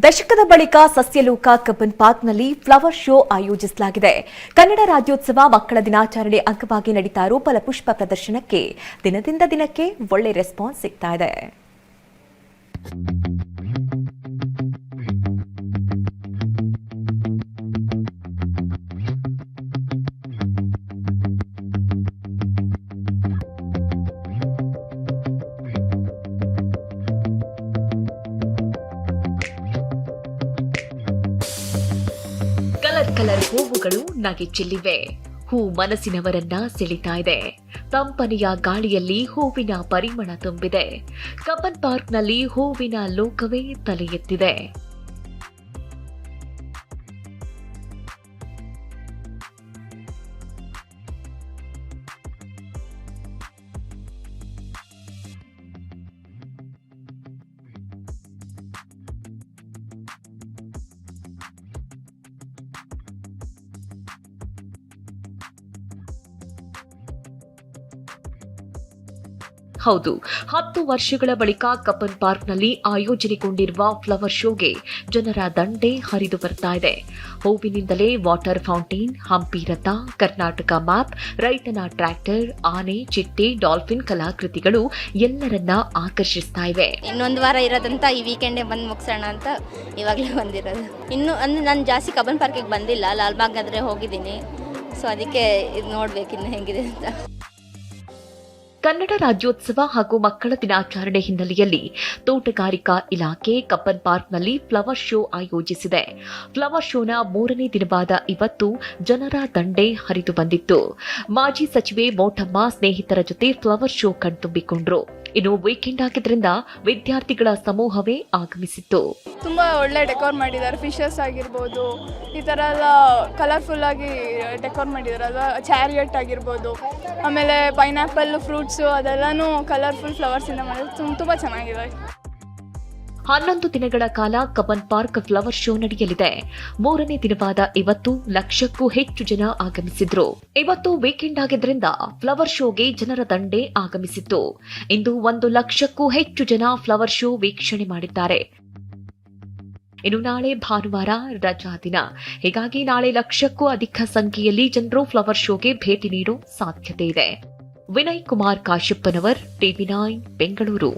ದಶಕದ ಬಳಿಕ ಸಸ್ಯಲೋಕ ಕಬ್ಬನ್ ಪಾರ್ಕ್ನಲ್ಲಿ ಫ್ಲವರ್ ಶೋ ಆಯೋಜಿಸಲಾಗಿದೆ. ಕನ್ನಡ ರಾಜ್ಯೋತ್ಸವ ಮಕ್ಕಳ ದಿನಾಚರಣೆ ಅಂಗವಾಗಿ ನಡೀತಾ ಇರೋ ಫಲಪುಷ್ಪ ಪ್ರದರ್ಶನಕ್ಕೆ ದಿನದಿಂದ ದಿನಕ್ಕೆ ಒಳ್ಳೆ ರೆಸ್ಪಾನ್ಸ್ ಸಿಗ್ತಾ ಇದೆ. ಕಲರ್ ಹೂವುಗಳು ನಗೆ ಚೆಲ್ಲಿವೆ. ಹೂ ಮನಸ್ಸಿನವರನ್ನ ಸೆಳಿತಾ ಇದೆ. ತಂಪನೆಯ ಗಾಳಿಯಲ್ಲಿ ಹೂವಿನ ಪರಿಮಳ ತುಂಬಿದೆ. ಕಬ್ಬನ್ ಪಾರ್ಕ್ನಲ್ಲಿ ಹೂವಿನ ಲೋಕವೇ ತಲೆ ಎತ್ತಿದೆ. ಹೌದು, 10 ವರ್ಷಗಳ ಬಳಿಕ ಕಬ್ಬನ್ ಪಾರ್ಕ್ನಲ್ಲಿ ಆಯೋಜನೆಗೊಂಡಿರುವ ಫ್ಲವರ್ ಶೋಗೆ ಜನರ ದಂಡೇ ಹರಿದು ಬರ್ತಾ ಇದೆ. ಹೂವಿನಿಂದಲೇ ವಾಟರ್ ಫೌಂಟೇನ್, ಹಂಪಿ ರಥ, ಕರ್ನಾಟಕ ಮ್ಯಾಪ್, ರೈತನ ಟ್ರ್ಯಾಕ್ಟರ್, ಆನೆ, ಚಿಟ್ಟೆ, ಡಾಲ್ಫಿನ್ ಕಲಾಕೃತಿಗಳು ಎಲ್ಲರನ್ನ ಆಕರ್ಷಿಸ್ತಾ ಇವೆ. ಇನ್ನೊಂದು ವಾರ ಇರೋದಂತ ಈ ವೀಕೆಂಡೇ ಬಂದು ಮುಗಿಸೋಣ ಅಂತ ಇವಾಗಲೇ ಬಂದಿರೋದು. ಇನ್ನು ನಾನು ಜಾಸ್ತಿ ಕಬ್ಬನ್ ಪಾರ್ಕಿಗೆ ಬಂದಿಲ್ಲ, ಲಾಲ್ಬಾಗ್ ಆದ್ರೆ ಹೋಗಿದ್ದೀನಿ. ಸೊ ಅದಕ್ಕೆ ಇದು ನೋಡ್ಬೇಕು ಇನ್ನು ಹೆಂಗಿದೆ ಅಂತ. ಕನ್ನಡ ರಾಜ್ಯೋತ್ಸವ ಹಾಗೂ ಮಕ್ಕಳ ದಿನಾಚರಣೆ ಹಿನ್ನೆಲೆಯಲ್ಲಿ ತೋಟಗಾರಿಕಾ ಇಲಾಖೆ ಕಬ್ಬನ್ ಪಾರ್ಕ್ನಲ್ಲಿ ಫ್ಲವರ್ ಶೋ ಆಯೋಜಿಸಿದೆ. ಫ್ಲವರ್ ಶೋನ 3ನೇ ದಿನವಾದ ಇವತ್ತು ಜನರ ದಂಡೇ ಹರಿದು ಬಂದಿತ್ತು. ಮಾಜಿ ಸಚಿವೆ ಮೋಟಮ್ಮ ಸ್ನೇಹಿತರ ಜೊತೆ ಫ್ಲವರ್ ಶೋ ಕಣ್ತುಂಬಿಕೊಂಡ್ರು. ಇನ್ನು ವೀಕೆಂಡ್ ಆಗಿದ್ರಿಂದ ವಿದ್ಯಾರ್ಥಿಗಳ ಸಮೂಹವೇ ಆಗಮಿಸಿತ್ತು. ತುಂಬಾ ಒಳ್ಳೆ ಡೆಕೋರ್ ಮಾಡಿದ್ದಾರೆ. ಫಿಶಸ್ ಆಗಿರ್ಬೋದು, ಈ ತರ ಎಲ್ಲ ಕಲರ್ಫುಲ್ ಆಗಿ ಡೆಕೋರ್ ಮಾಡಿದಾರಲ್ವ. ಚಾರಿಯಟ್ ಆಗಿರ್ಬೋದು, ಆಮೇಲೆ ಪೈನಾಪಲ್ ಫ್ರೂಟ್ಸು ಅದೆಲ್ಲಾನು ಕಲರ್ಫುಲ್ ಫ್ಲವರ್ಸ್ ಇಂದ ಮಾಡಿದ್ರೆ ತುಂಬಾ ಚೆನ್ನಾಗಿದೆ. 11 ದಿನಗಳ ಕಾಲ ಕಬ್ಬನ್ ಪಾರ್ಕ್ ಫ್ಲವರ್ ಶೋ ನಡೆಯಲಿದೆ. 3ನೇ ದಿನವಾದ ಇವತ್ತು ಲಕ್ಷಕ್ಕೂ ಹೆಚ್ಚು ಜನ ಆಗಮಿಸಿದ್ರು. ಇವತ್ತು ವೀಕೆಂಡ್ ಆಗಿದ್ರಿಂದ ಫ್ಲವರ್ ಶೋಗೆ ಜನರ ದಂಡೇ ಆಗಮಿಸಿತ್ತು. ಇಂದು 1 ಲಕ್ಷಕ್ಕೂ ಹೆಚ್ಚು ಜನ ಫ್ಲವರ್ ಶೋ ವೀಕ್ಷಣೆ ಮಾಡಿದ್ದಾರೆ. ಇನ್ನು ನಾಳೆ ಭಾನುವಾರ ರಜಾ ದಿನ. ಹೀಗಾಗಿ ನಾಳೆ ಲಕ್ಷಕ್ಕೂ ಅಧಿಕ ಸಂಖ್ಯೆಯಲ್ಲಿ ಜನರು ಫ್ಲವರ್ ಶೋಗೆ ಭೇಟಿ ನೀಡೋ ಸಾಧ್ಯತೆ ಇದೆ. ವಿನಯ್ ಕುಮಾರ್ ಕಾಶಪ್ಪನವರ್, ಟಿವಿ9 ಬೆಂಗಳೂರು.